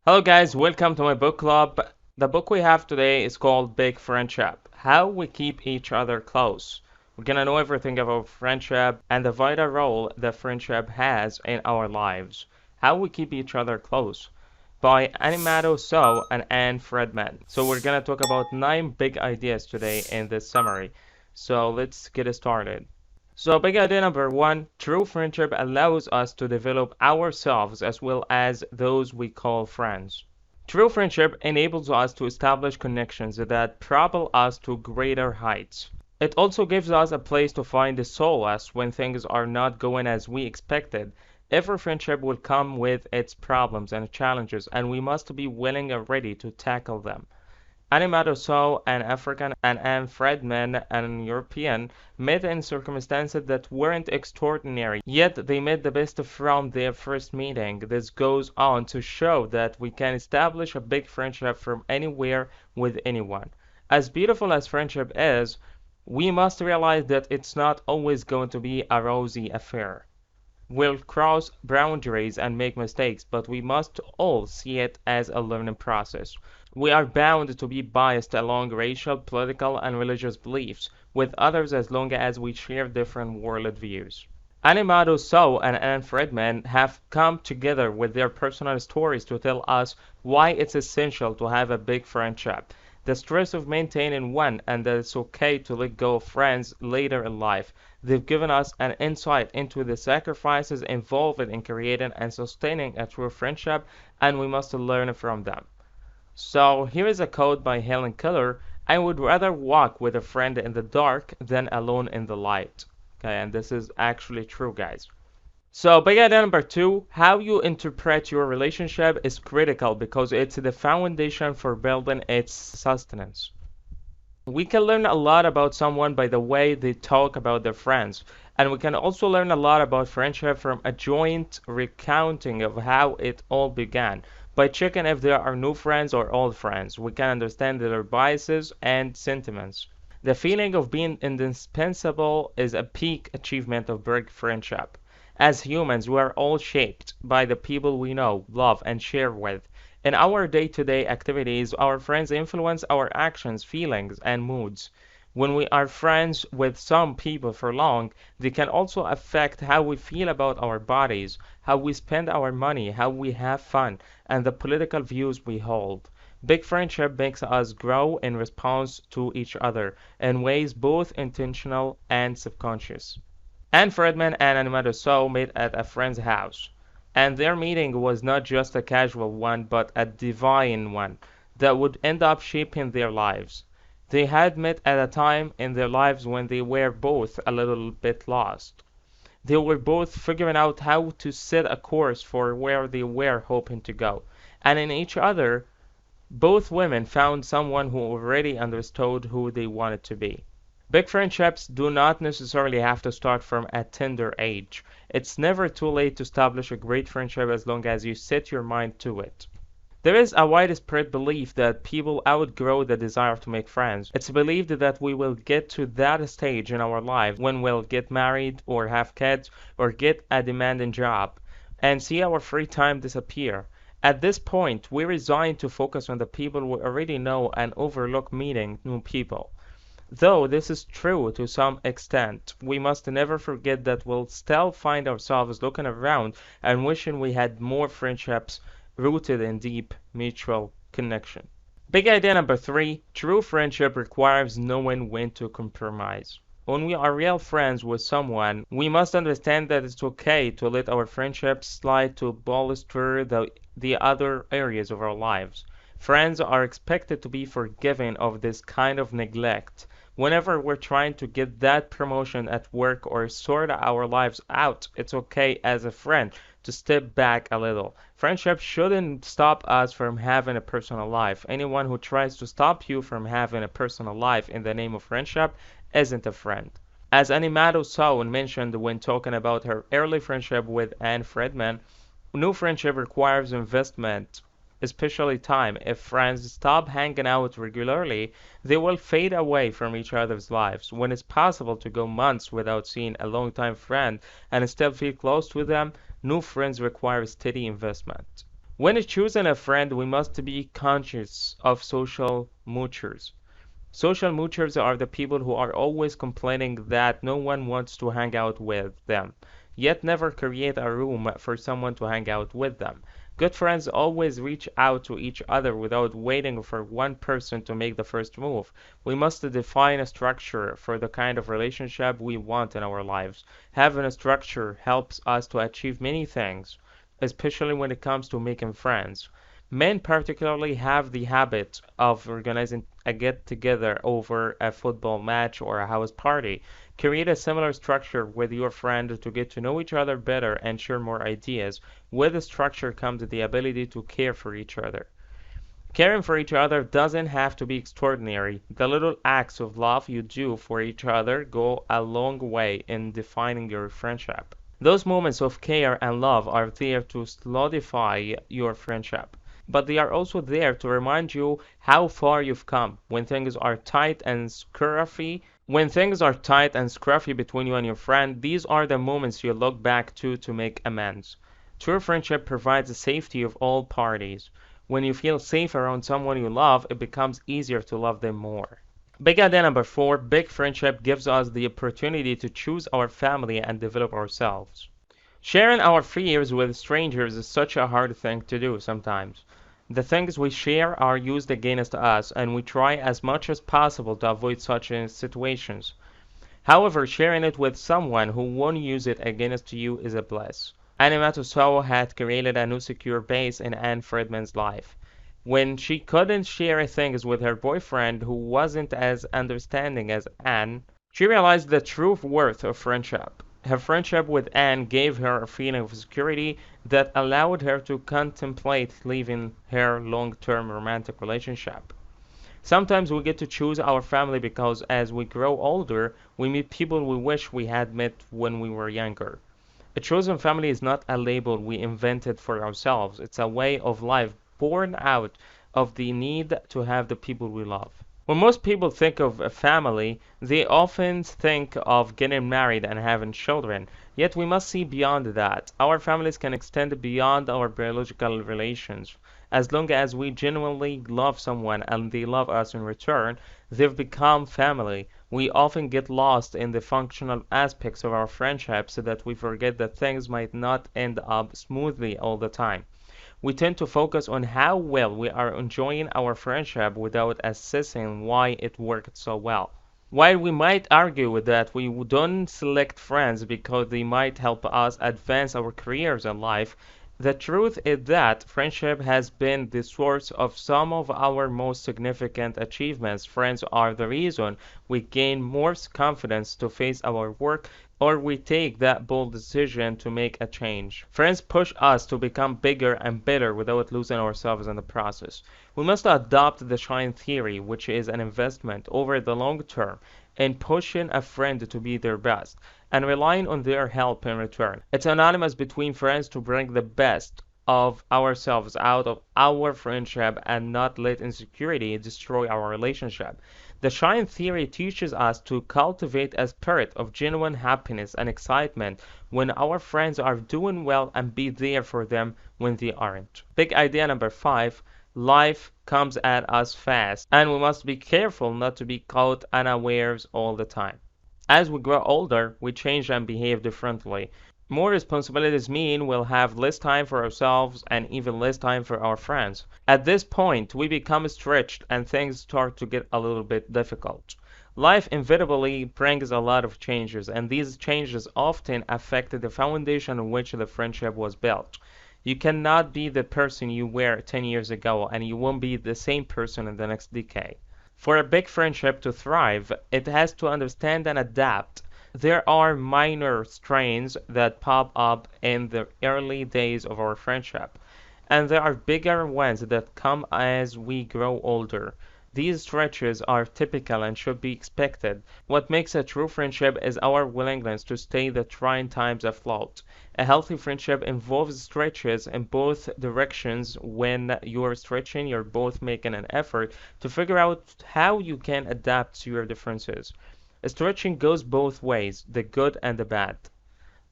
Hello guys, welcome to my book club. The book we have today is called Big Friendship: How We Keep Each Other Close. We're gonna know everything about friendship and the vital role that friendship has in our lives. How we keep each other close by Animatou Sow and Friedman. So we're gonna talk about 9 big ideas today in this summary. So let's get started. So big idea number one, true friendship allows us to develop ourselves as well as those we call friends. True friendship enables us to establish connections that propel us to greater heights. It also gives us a place to find the solace when things are not going as we expected. Every friendship will come with its problems and challenges, and we must be willing and ready to tackle them. Animatou Sow, an African, and Anne Friedman, an European, met in circumstances that weren't extraordinary, yet they made the best from their first meeting. This goes on to show that we can establish a big friendship from anywhere with anyone. As beautiful as friendship is, we must realize that it's not always going to be a rosy affair. We'll cross boundaries and make mistakes, but we must all see it as a learning process. We are bound to be biased along racial, political, and religious beliefs with others as long as we share different worldviews. Animatou Sow and Anne Friedman have come together with their personal stories to tell us why it's essential to have a big friendship, the stress of maintaining one, and that it's okay to let go of friends later in life. They've given us an insight into the sacrifices involved in creating and sustaining a true friendship, and we must learn from them. So here is a quote by Helen Keller: I would rather walk with a friend in the dark than alone in the light. Okay, and this is actually true, guys. So big idea number two, how you interpret your relationship is critical because it's the foundation for building its sustenance. We can learn a lot about someone by the way they talk about their friends, and we can also learn a lot about friendship from a joint recounting of how it all began. By checking if there are new friends or old friends, we can understand their biases and sentiments. The feeling of being indispensable is a peak achievement of big friendship. As humans, we are all shaped by the people we know, love, and share with. In our day-to-day activities, our friends influence our actions, feelings, and moods. When we are friends with some people for long, they can also affect how we feel about our bodies, how we spend our money, how we have fun, and the political views we hold. Big friendship makes us grow in response to each other in ways both intentional and subconscious. And Friedman and Animatou Sow met at a friend's house, and their meeting was not just a casual one but a divine one that would end up shaping their lives. They had met at a time in their lives when they were both a little bit lost. They were both figuring out how to set a course for where they were hoping to go, and in each other, both women found someone who already understood who they wanted to be. Big friendships do not necessarily have to start from a tender age. It's never too late to establish a great friendship as long as you set your mind to it. There is a widespread belief that people outgrow the desire to make friends. It's believed that we will get to that stage in our life when we'll get married or have kids or get a demanding job and see our free time disappear. At this point, we resign to focus on the people we already know and overlook meeting new people. Though this is true to some extent, we must never forget that we'll still find ourselves looking around and wishing we had more friendships rooted in deep mutual connection. Big idea number three, true friendship requires knowing when to compromise. When we are real friends with someone, we must understand that it's okay to let our friendship slide to bolster the other areas of our lives. Friends are expected to be forgiving of this kind of neglect. Whenever we're trying to get that promotion at work or sort our lives out, it's okay as a friend to step back a little. Friendship shouldn't stop us from having a personal life. Anyone who tries to stop you from having a personal life in the name of friendship isn't a friend. As Animatou Sow mentioned when talking about her early friendship with Anne Friedman, new friendship requires investment, especially time. If friends stop hanging out regularly, they will fade away from each other's lives. When it's possible to go months without seeing a longtime friend and still feel close to them, new friends require steady investment. When choosing a friend, we must be conscious of social moochers. Social moochers are the people who are always complaining that no one wants to hang out with them, yet never create a room for someone to hang out with them. Good friends always reach out to each other without waiting for one person to make the first move. We must define a structure for the kind of relationship we want in our lives. Having a structure helps us to achieve many things, especially when it comes to making friends. Men particularly have the habit of organizing a get together over a football match or a house party. Create a similar structure with your friend to get to know each other better and share more ideas. With the structure comes the ability to care for each other. Caring for each other doesn't have to be extraordinary. The little acts of love you do for each other go a long way in defining your friendship. Those moments of care and love are there to solidify your friendship, but they are also there to remind you how far you've come. When things are tight and scruffy between you and your friend, these are the moments you look back to make amends. True friendship provides the safety of all parties. When you feel safe around someone you love, it becomes easier to love them more. Big idea number four, big friendship gives us the opportunity to choose our family and develop ourselves. Sharing our fears with strangers is such a hard thing to do sometimes. The things we share are used against us, and we try as much as possible to avoid such situations. However, sharing it with someone who won't use it against you is a bliss. Animatou Sow had created a new secure base in Anne Friedman's life. When she couldn't share things with her boyfriend who wasn't as understanding as Anne, she realized the true worth of friendship. Her friendship with Anne gave her a feeling of security that allowed her to contemplate leaving her long-term romantic relationship. Sometimes we get to choose our family because as we grow older, we meet people we wish we had met when we were younger. A chosen family is not a label we invented for ourselves. It's a way of life born out of the need to have the people we love. When most people think of a family, they often think of getting married and having children. Yet we must see beyond that. Our families can extend beyond our biological relations. As long as we genuinely love someone and they love us in return, they've become family. We often get lost in the functional aspects of our friendship so that we forget that things might not end up smoothly all the time. We tend to focus on how well we are enjoying our friendship without assessing why it worked so well. While we might argue that we don't select friends because they might help us advance our careers in life, the truth is that friendship has been the source of some of our most significant achievements. Friends are the reason we gain more confidence to face our work or we take that bold decision to make a change. Friends push us to become bigger and better without losing ourselves in the process. We must adopt the shine theory, which is an investment over the long term in pushing a friend to be their best and relying on their help in return. It's anonymous between friends to bring the best of ourselves out of our friendship and not let insecurity destroy our relationship. The shine theory teaches us to cultivate a spirit of genuine happiness and excitement when our friends are doing well and be there for them when they aren't. Big idea number five, life comes at us fast, and we must be careful not to be caught unawares all the time. As we grow older, we change and behave differently. More responsibilities mean we'll have less time for ourselves and even less time for our friends. At this point, we become stretched and things start to get a little bit difficult. Life inevitably brings a lot of changes, and these changes often affect the foundation on which the friendship was built. You cannot be the person you were 10 years ago, and you won't be the same person in the next decade. For a big friendship to thrive, it has to understand and adapt. There are minor strains that pop up in the early days of our friendship, and there are bigger ones that come as we grow older. These stretches are typical and should be expected. What makes a true friendship is our willingness to stay the trying times afloat. A healthy friendship involves stretches in both directions. When you're stretching, you're both making an effort to figure out how you can adapt to your differences. Stretching goes both ways, the good and the bad.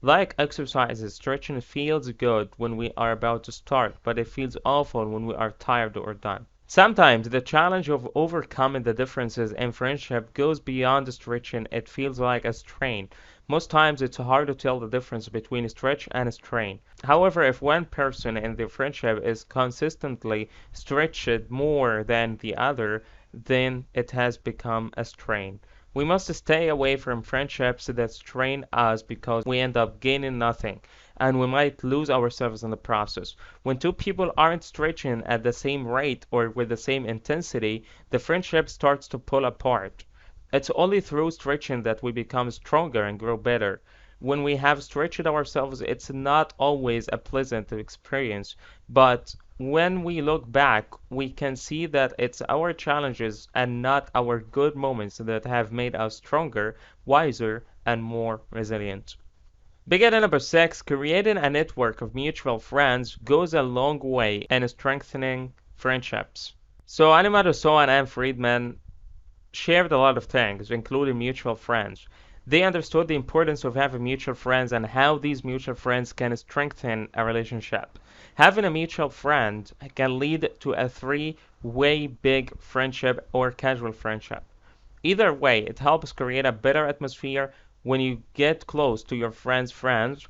Like exercises, stretching feels good when we are about to start, but it feels awful when we are tired or done. Sometimes the challenge of overcoming the differences in friendship goes beyond stretching. It feels like a strain. Most times it's hard to tell the difference between stretch and strain. However, if one person in the friendship is consistently stretched more than the other, then it has become a strain. We must stay away from friendships that strain us because we end up gaining nothing, and we might lose ourselves in the process. When two people aren't stretching at the same rate or with the same intensity, the friendship starts to pull apart. It's only through stretching that we become stronger and grow better. When we have stretched ourselves, it's not always a pleasant experience, but when we look back, we can see that it's our challenges and not our good moments that have made us stronger, wiser, and more resilient. Beginning number six, creating a network of mutual friends goes a long way in strengthening friendships. So Animatou Sow and Friedman shared a lot of things, including mutual friends. They understood the importance of having mutual friends and how these mutual friends can strengthen a relationship. Having a mutual friend can lead to a three-way big friendship or casual friendship. Either way, it helps create a better atmosphere. When you get close to your friends,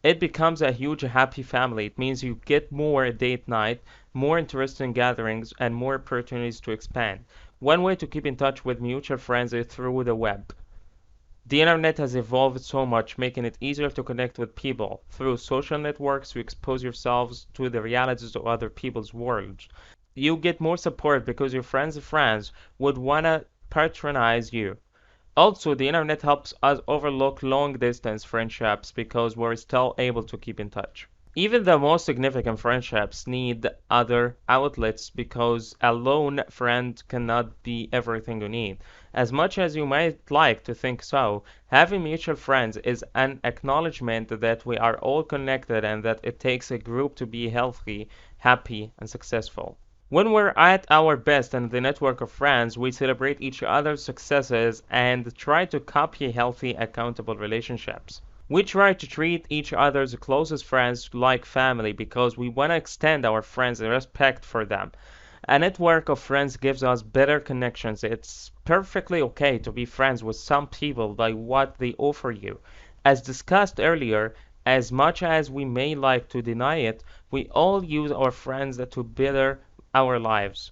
it becomes a huge happy family. It means you get more date night, more interesting gatherings, and more opportunities to expand. One way to keep in touch with mutual friends is through the web. The internet has evolved so much, making it easier to connect with people. Through social networks, you expose yourselves to the realities of other people's worlds. You get more support because your friends' would wanna patronize you. Also, the internet helps us overlook long distance friendships because we're still able to keep in touch. Even the most significant friendships need other outlets because a lone friend cannot be everything you need. As much as you might like to think so, having mutual friends is an acknowledgement that we are all connected and that it takes a group to be healthy, happy, and successful. When we're at our best in the network of friends, we celebrate each other's successes and try to copy healthy, accountable relationships. We try to treat each other's closest friends like family because we want to extend our friends' respect for them. A network of friends gives us better connections. It's perfectly okay to be friends with some people by what they offer you. As discussed earlier, as much as we may like to deny it, we all use our friends to better our lives.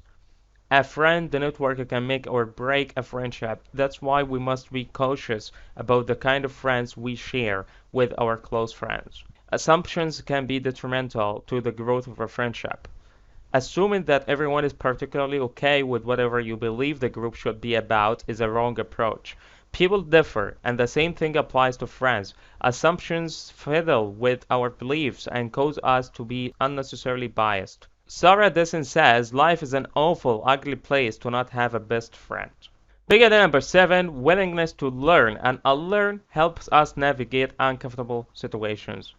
A friend network can make or break a friendship. That's why we must be cautious about the kind of friends we share with our close friends. Assumptions can be detrimental to the growth of a friendship. Assuming that everyone is particularly okay with whatever you believe the group should be about is a wrong approach. People differ, and the same thing applies to friends. Assumptions fiddle with our beliefs and cause us to be unnecessarily biased. Sarah Dessen says life is an awful, ugly place to not have a best friend. Bigger than number seven, willingness to learn and unlearn helps us navigate uncomfortable situations.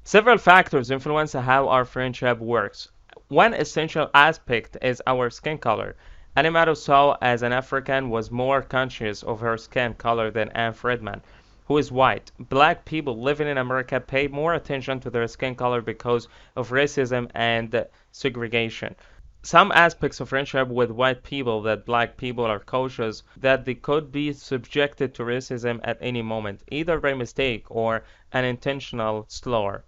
Several factors influence how our friendship works. One essential aspect is our skin color. Animatou Sow, as an African, was more conscious of her skin color than Anne Friedman, who is white. Black people living in America pay more attention to their skin color because of racism and segregation. Some aspects of friendship with white people that black people are cautious that they could be subjected to racism at any moment, either by mistake or an intentional slur.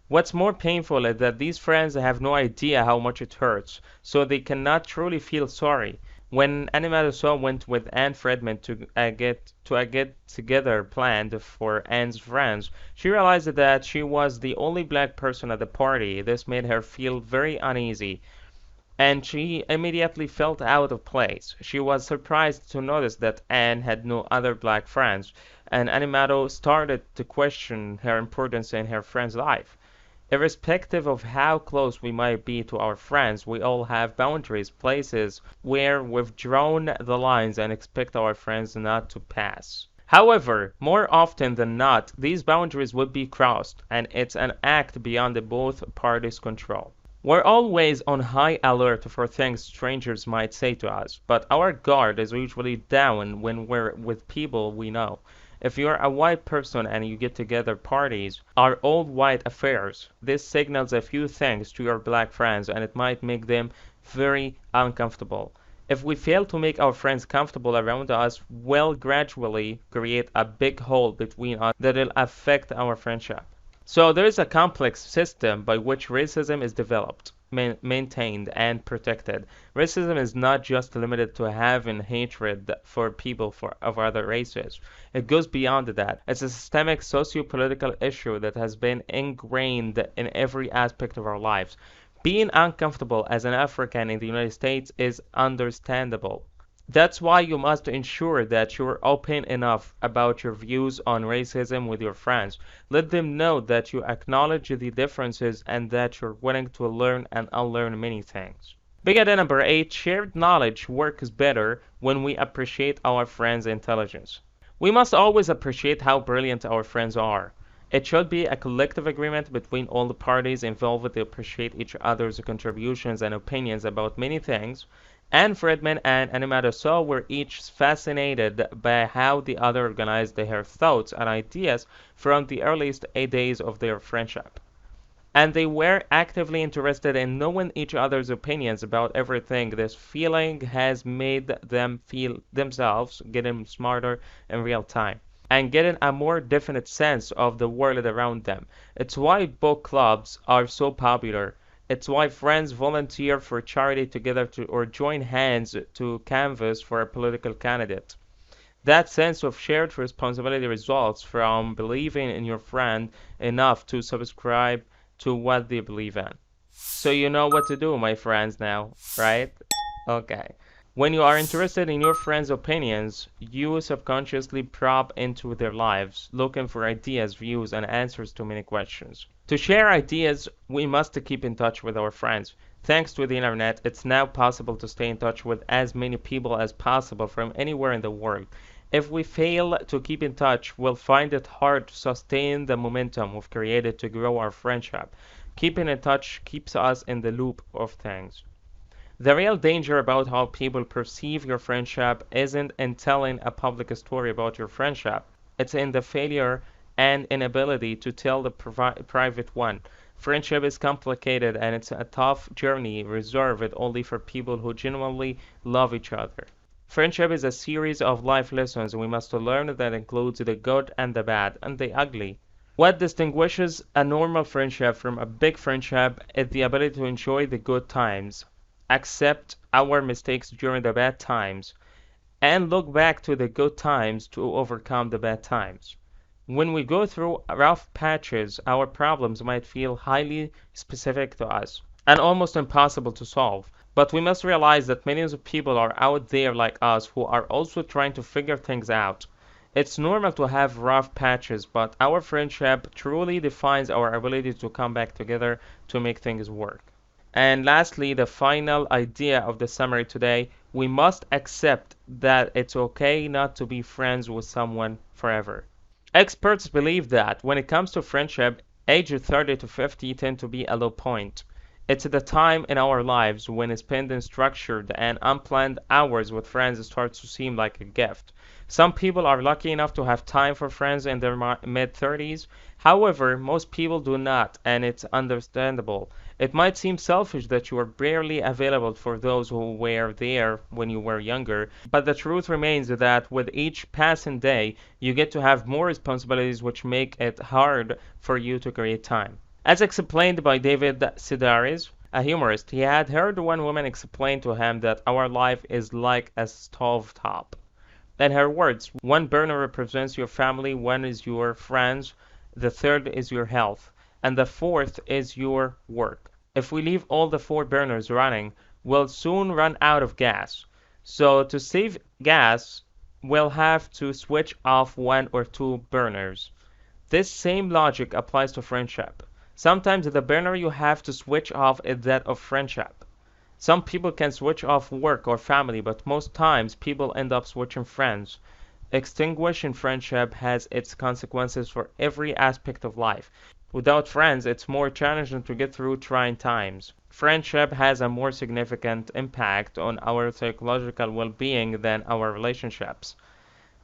What's more painful is that these friends have no idea how much it hurts, so they cannot truly feel sorry. When Animatou Sow went with Anne Friedman to a get together planned for Anne's friends, she realized that she was the only black person at the party. This made her feel very uneasy, and she immediately felt out of place. She was surprised to notice that Anne had no other black friends, and Animatou started to question her importance in her friend's life. Irrespective of how close we might be to our friends, we all have boundaries, places where we've drawn the lines and expect our friends not to pass. However, more often than not, these boundaries would be crossed, and it's an act beyond both parties' control. We're always on high alert for things strangers might say to us, but our guard is usually down when we're with people we know. If you're a white person and you get together parties are all white affairs, this signals a few things to your black friends and it might make them very uncomfortable. If we fail to make our friends comfortable around us, we'll gradually create a big hole between us that'll affect our friendship. So there is a complex system by which racism is developed, maintained, and protected. Racism is not just limited to having hatred for people of other races. It goes beyond that. It's a systemic socio-political issue that has been ingrained in every aspect of our lives. Being uncomfortable as an African in the United States is understandable. That's why you must ensure that you're open enough about your views on racism with your friends. Let them know that you acknowledge the differences and that you're willing to learn and unlearn many things. Big idea number 8, shared knowledge works better when we appreciate our friends' intelligence. We must always appreciate how brilliant our friends are. It should be a collective agreement between all the parties involved to appreciate each other's contributions and opinions about many things, and Friedman and Animatou Sow were each fascinated by how the other organized their thoughts and ideas from the earliest days of their friendship. And they were actively interested in knowing each other's opinions about everything. This feeling has made them feel themselves getting smarter in real time and getting a more definite sense of the world around them. It's why book clubs are so popular. It's why friends volunteer for charity together or join hands to canvass for a political candidate. That sense of shared responsibility results from believing in your friend enough to subscribe to what they believe in. So you know what to do, my friends, now, right? Okay. When you are interested in your friends' opinions, you subconsciously probe into their lives, looking for ideas, views, and answers to many questions. To share ideas, we must keep in touch with our friends. Thanks to the internet, it's now possible to stay in touch with as many people as possible from anywhere in the world. If we fail to keep in touch, we'll find it hard to sustain the momentum we've created to grow our friendship. Keeping in touch keeps us in the loop of things. The real danger about how people perceive your friendship isn't in telling a public story about your friendship. It's in the failure and inability to tell the private one. Friendship is complicated and it's a tough journey reserved only for people who genuinely love each other. Friendship is a series of life lessons we must learn that includes the good and the bad and the ugly. What distinguishes a normal friendship from a big friendship is the ability to enjoy the good times, accept our mistakes during the bad times, and look back to the good times to overcome the bad times. When we go through rough patches, our problems might feel highly specific to us and almost impossible to solve. But we must realize that millions of people are out there like us who are also trying to figure things out. It's normal to have rough patches, but our friendship truly defines our ability to come back together to make things work. And lastly, the final idea of the summary today, we must accept that it's okay not to be friends with someone forever. Experts believe that when it comes to friendship, ages 30 to 50 tend to be a low point. It's the time in our lives when spending structured and unplanned hours with friends starts to seem like a gift. Some people are lucky enough to have time for friends in their mid-30s. However, most people do not, and it's understandable. It might seem selfish that you are barely available for those who were there when you were younger, but the truth remains that with each passing day, you get to have more responsibilities which make it hard for you to create time. As explained by David Sedaris, a humorist, he had heard one woman explain to him that our life is like a stovetop. In her words, one burner represents your family, one is your friends, the third is your health, and the fourth is your work. If we leave all the four burners running, we'll soon run out of gas. So to save gas, we'll have to switch off one or two burners. This same logic applies to friendship. Sometimes the burner you have to switch off is that of friendship. Some people can switch off work or family, but most times people end up switching friends. Extinguishing friendship has its consequences for every aspect of life. Without friends, it's more challenging to get through trying times. Friendship has a more significant impact on our psychological well-being than our relationships.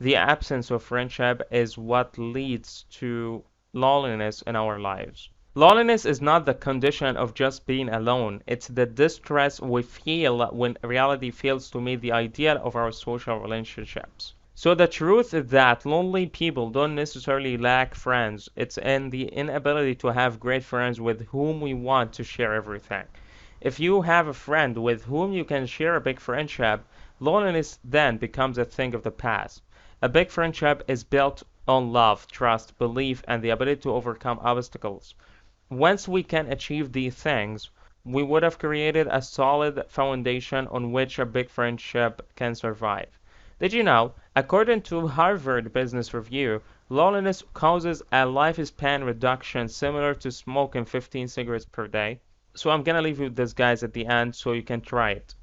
The absence of friendship is what leads to loneliness in our lives. Loneliness is not the condition of just being alone, it's the distress we feel when reality fails to meet the ideal of our social relationships. So the truth is that lonely people don't necessarily lack friends. It's in the inability to have great friends with whom we want to share everything. If you have a friend with whom you can share a big friendship, loneliness then becomes a thing of the past. A big friendship is built on love, trust, belief, and the ability to overcome obstacles. Once we can achieve these things, we would have created a solid foundation on which a big friendship can survive. Did you know, according to Harvard Business Review, loneliness causes a lifespan reduction similar to smoking 15 cigarettes per day? So I'm gonna leave you with this, guys, at the end so you can try it.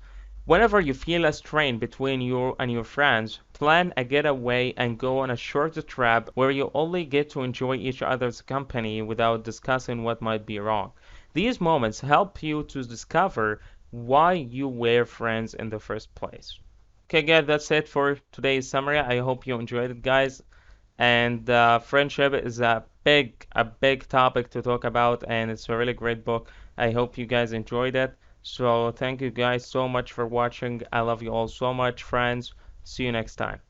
Whenever you feel a strain between you and your friends, plan a getaway and go on a short trip where you only get to enjoy each other's company without discussing what might be wrong. These moments help you to discover why you were friends in the first place. Okay, guys, that's it for today's summary. I hope you enjoyed it, guys. And friendship is a big topic to talk about, and it's a really great book. I hope you guys enjoyed it. So thank you guys so much for watching. I love you all so much, friends. See you next time.